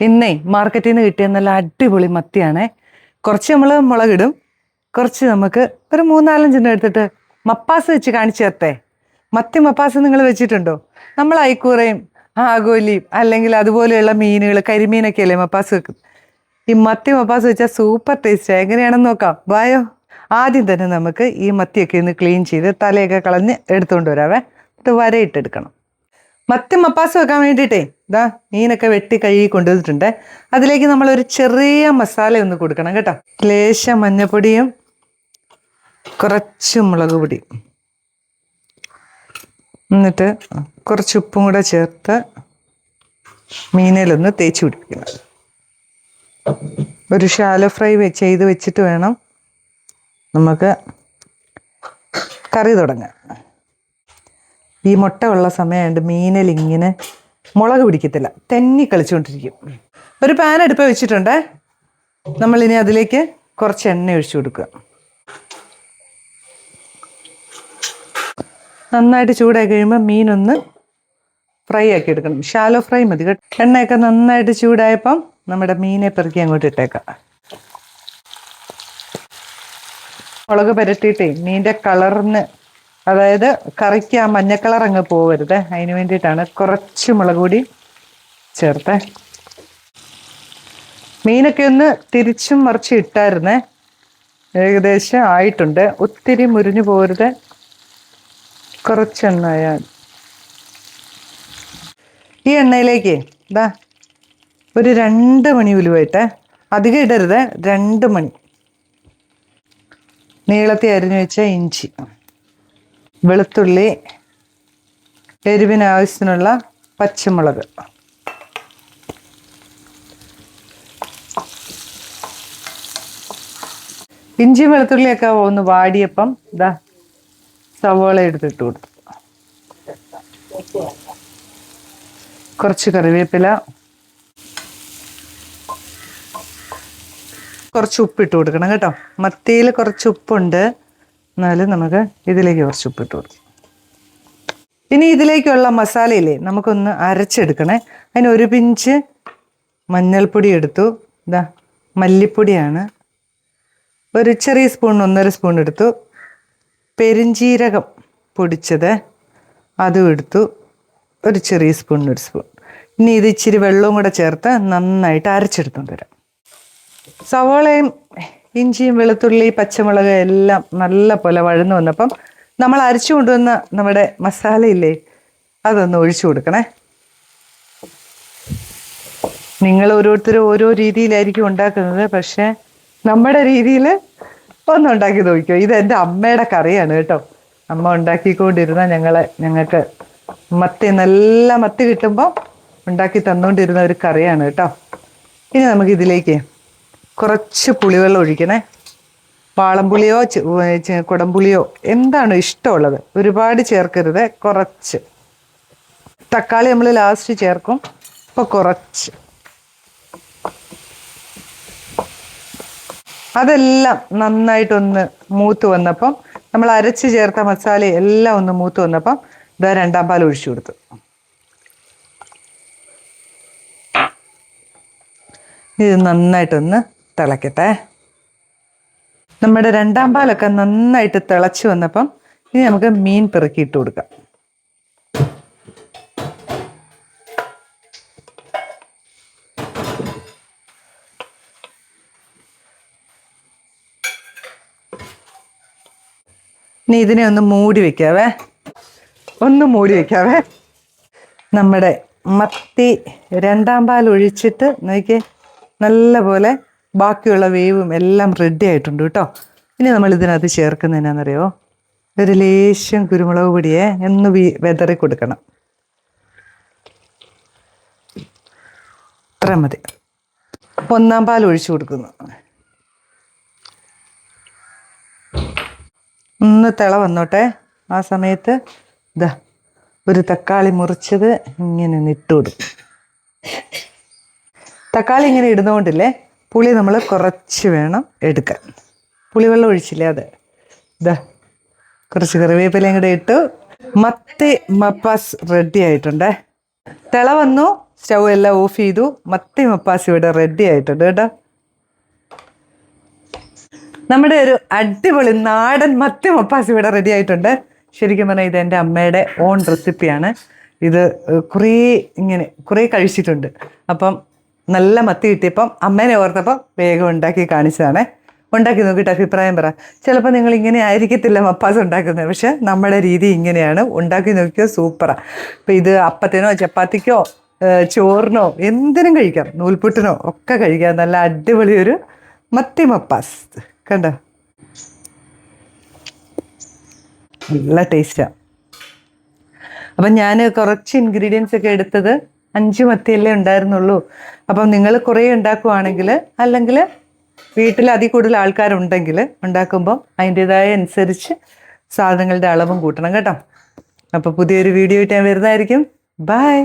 ഇന്നേ മാർക്കറ്റിൽ നിന്ന് കിട്ടിയ നല്ല അടിപൊളി മത്തിയാണേ. കുറച്ച് നമ്മൾ മുളകിടും, കുറച്ച് നമുക്ക് ഒരു 3-4 എടുത്തിട്ട് മപ്പാസ് വെച്ച് കാണിച്ചു തരട്ടെ. മത്തി മപ്പാസ് നിങ്ങൾ വെച്ചിട്ടുണ്ടോ? നമ്മൾ ഐക്കൂറയും ആഗോലിയും അല്ലെങ്കിൽ അതുപോലെയുള്ള മീനുകൾ, കരിമീനൊക്കെ അല്ലേ മപ്പാസ് വെക്കും. ഈ മത്തി മപ്പാസ് വെച്ചാൽ സൂപ്പർ ടേസ്റ്റാണ്. എങ്ങനെയാണെന്ന് നോക്കാം, വായോ. ആദ്യം തന്നെ നമുക്ക് ഈ മത്തിയൊക്കെ ഒന്ന് ക്ലീൻ ചെയ്ത് തലയൊക്കെ കളഞ്ഞ് എടുത്തുകൊണ്ട് വരാവേ. എന്നിട്ട് വരയിട്ടെടുക്കണം. മത്തി മപ്പാസ് വെക്കാൻ വേണ്ടിയിട്ടേ ഇതാ മീനൊക്കെ വെട്ടി കഴുകി കൊണ്ടുവന്നിട്ടുണ്ട്. അതിലേക്ക് നമ്മളൊരു ചെറിയ മസാല ഒന്ന് കൊടുക്കണം കേട്ടോ. ലേശം മഞ്ഞപ്പൊടിയും കുറച്ച് മുളക് പൊടിയും, എന്നിട്ട് കുറച്ച് ഉപ്പും കൂടെ ചേർത്ത് മീനിലൊന്ന് തേച്ച് പിടിപ്പിക്കണം. ഒരു ഷാലോ ഫ്രൈ ചെയ്ത് വെച്ചിട്ട് വേണം നമുക്ക് കറി തുടങ്ങാം. ഈ മുട്ട ഉള്ള സമയമുണ്ട് മീനിൽ ഇങ്ങനെ മുളക് പിടിക്കത്തില്ല, തെന്നി കളിച്ചുകൊണ്ടിരിക്കും. ഒരു പാൻ അടുപ്പ് വെച്ചിട്ടുണ്ട്. നമ്മളിനി അതിലേക്ക് കുറച്ച് എണ്ണ ഒഴിച്ചു കൊടുക്കുക. നന്നായിട്ട് ചൂടായി കഴിയുമ്പോൾ മീനൊന്ന് ഫ്രൈ ആക്കി എടുക്കണം. ഷാലോ ഫ്രൈ മതി കേട്ടോ. എണ്ണയൊക്കെ നന്നായിട്ട് ചൂടായപ്പം നമ്മുടെ മീനെ പെറുക്കി അങ്ങോട്ട് ഇട്ടേക്കാം. മുളക് പുരട്ടിയിട്ടേ മീൻ്റെ കളറിന്, അതായത് കറിക്ക് ആ മഞ്ഞ കളർ അങ്ങ് പോകരുത്, അതിന് വേണ്ടിയിട്ടാണ് കുറച്ച് മുളക് പൊടി ചേർത്തേ. മീനൊക്കെ ഒന്ന് തിരിച്ചും മറിച്ചും ഇട്ടായിരുന്നേ. ഏകദേശം ആയിട്ടുണ്ട്. ഒത്തിരി മുരിഞ്ഞു പോകരുത്, കുറച്ചെണ്ണയാൽ. ഈ എണ്ണയിലേക്ക് ഇതാ ഒരു 2 മണി ഉലുവയിട്ടെ. അധികം ഇടരുത്, 2 മണി. നീളത്തിൽ അരിഞ്ഞു വെച്ച ഇഞ്ചി, വെളുത്തുള്ളി, എരിവിന് ആവശ്യത്തിനുള്ള പച്ചമുളക്, ഇഞ്ചിയും വെളുത്തുള്ളിയൊക്കെ ഒന്ന് വാടിയപ്പം ഇതാ സവോള എടുത്തിട്ട് കൊടുത്തു. കുറച്ച് കറിവേപ്പില, കുറച്ച് ഉപ്പിട്ട് കൊടുക്കണം കേട്ടോ. മത്തിയിൽ കുറച്ച് ഉപ്പുണ്ട്, എന്നാലും നമുക്ക് ഇതിലേക്ക് കുറച്ച് ഉപ്പിട്ട് കൊടുക്കും. ഇനി ഇതിലേക്കുള്ള മസാലയില്ലേ നമുക്കൊന്ന് അരച്ചെടുക്കണേ. അതിന് 1 പിഞ്ച് മഞ്ഞൾപ്പൊടി എടുത്തു. ഇതാ മല്ലിപ്പൊടിയാണ്, ഒരു ചെറിയ സ്പൂൺ, 1.5 സ്പൂൺ എടുത്തു. പെരിഞ്ജീരകം പൊടിച്ചത് അതും എടുത്തു, ഒരു ചെറിയ സ്പൂൺ, 1 സ്പൂൺ. ഇനി ഇത് ഇച്ചിരി വെള്ളവും കൂടെ ചേർത്ത് നന്നായിട്ട് അരച്ചെടുത്തുകൊണ്ട് വരാം. സവോളയും ഇഞ്ചിയും വെളുത്തുള്ളി പച്ചമുളക് എല്ലാം നല്ല പോലെ വഴന്നു വന്നപ്പം നമ്മൾ അരച്ചു കൊണ്ടുവന്ന നമ്മുടെ മസാലയില്ലേ അതൊന്ന് ഒഴിച്ചു കൊടുക്കണേ. നിങ്ങൾ ഓരോരുത്തരും ഓരോ രീതിയിലായിരിക്കും ഉണ്ടാക്കുന്നത്, പക്ഷേ നമ്മുടെ രീതിയിൽ ഒന്ന് ഉണ്ടാക്കി നോക്കിയോ. ഇത് എൻ്റെ അമ്മയുടെ കറിയാണ് കേട്ടോ. അമ്മ ഉണ്ടാക്കിക്കൊണ്ടിരുന്ന ഞങ്ങൾക്ക് നല്ല മത്തി കിട്ടുമ്പോൾ ഉണ്ടാക്കി തന്നുകൊണ്ടിരുന്ന ഒരു കറിയാണ് കേട്ടോ. ഇനി നമുക്ക് ഇതിലേക്ക് കുറച്ച് പുളിവെള്ളം ഒഴിക്കണേ. വാളംപുളിയോ കുടംപുളിയോ എന്താണോ ഇഷ്ടമുള്ളത്, ഒരുപാട് ചേർക്കരുത്, കുറച്ച്. തക്കാളി നമ്മൾ ലാസ്റ്റ് ചേർക്കും, ഇപ്പോൾ കുറച്ച്. അതെല്ലാം നന്നായിട്ടൊന്ന് മൂത്ത് വന്നപ്പം നമ്മൾ അരച്ച് ചേർത്ത മസാല എല്ലാം ഒന്ന് മൂത്ത് വന്നപ്പം ഇതാ 2-ാം പാൽ ഒഴിച്ചു കൊടുത്തു. ഇത് നന്നായിട്ടൊന്ന് തിളക്കട്ടെ. നമ്മുടെ 2-ാം പാലൊക്കെ നന്നായിട്ട് തിളച്ച് വന്നപ്പം ഇനി നമുക്ക് മീൻ പെറുക്കിയിട്ട് കൊടുക്കാം. ഇനി ഇതിനെ ഒന്ന് മൂടി വെക്കാവേ. നമ്മുടെ മത്തി 2-ാം പാൽ ഒഴിച്ചിട്ട് നോക്കിയേ, നല്ല പോലെ ബാക്കിയുള്ള വേവും എല്ലാം റെഡി ആയിട്ടുണ്ട് കേട്ടോ. ഇനി നമ്മൾ ഇതിനകത്ത് ചേർക്കുന്നത് എന്നാണെന്നറിയോ, ഒരു ലേശം കുരുമുളക് പൊടിയെ ഒന്ന് വെതറി കൊടുക്കണം. ഇത്ര മതി. 1-ാം പാൽ ഒഴിച്ചു കൊടുക്കുന്നു. ഒന്ന് തിള വന്നോട്ടെ. ആ സമയത്ത് ഇതാ ഒരു തക്കാളി മുറിച്ചത് ഇങ്ങനെ ഇട്ട് കൊടുക്കും. തക്കാളി ഇങ്ങനെ ഇടുന്നതുകൊണ്ടില്ലേ പുളി നമ്മൾ കുറച്ച് വേണം എടുക്കാൻ. പുളിവെള്ളം ഒഴിച്ചില്ലേ അത്. ഇതാ കുറച്ച് കറിവേപ്പിലയും കൂടെ ഇട്ടു. മത്തി മപ്പാസ് റെഡി ആയിട്ടുണ്ട്. തിള വന്നു, സ്റ്റൗ എല്ലാം ഓഫ് ചെയ്തു. മത്തി മപ്പാസ് ഇവിടെ റെഡി ആയിട്ടുണ്ട് കേട്ടോ. നമ്മുടെ ഒരു അടിപൊളി നാടൻ മത്തി മപ്പാസ് ഇവിടെ റെഡി ആയിട്ടുണ്ട്. ശരിക്കും പറഞ്ഞാൽ ഇത് എൻ്റെ അമ്മയുടെ ഓൺ റെസിപ്പിയാണ്. ഇത് കുറേ കഴിച്ചിട്ടുണ്ട്. അപ്പം നല്ല മത്തി കിട്ടിയപ്പം അമ്മേനെ ഓർത്തപ്പം വേഗം ഉണ്ടാക്കി കാണിച്ചതാണേ. ഉണ്ടാക്കി നോക്കിയിട്ട് അഭിപ്രായം പറ. ചിലപ്പോൾ നിങ്ങൾ ഇങ്ങനെ ആയിരിക്കത്തില്ല മപ്പാസ് ഉണ്ടാക്കുന്നത്, പക്ഷെ നമ്മുടെ രീതി ഇങ്ങനെയാണ്. ഉണ്ടാക്കി നോക്കിയോ, സൂപ്പറാണ്. അപ്പം ഇത് അപ്പത്തിനോ ചപ്പാത്തിക്കോ ചോറിനോ എന്തിനും കഴിക്കാം, നൂൽപുട്ടിനോ ഒക്കെ കഴിക്കാം. നല്ല അടിപൊളി ഒരു മത്തി മപ്പാസ് കണ്ടോ, നല്ല ടേസ്റ്റാണ്. അപ്പം ഞാൻ കുറച്ച് ഇൻഗ്രീഡിയൻസ് ഒക്കെ എടുത്തത് 5 മത്തിയല്ലേ ഉണ്ടായിരുന്നുള്ളൂ. അപ്പം നിങ്ങൾ കുറേ ഉണ്ടാക്കുവാണെങ്കിൽ, അല്ലെങ്കിൽ വീട്ടിൽ അതിൽ കൂടുതൽ ആൾക്കാരുണ്ടെങ്കിൽ ഉണ്ടാക്കുമ്പോൾ അതിൻ്റെതായ അനുസരിച്ച് സാധനങ്ങളുടെ അളവും കൂട്ടണം കേട്ടോ. അപ്പോൾ പുതിയൊരു വീഡിയോ ആയിട്ട് ഞാൻ വരുന്നതായിരിക്കും. ബൈ.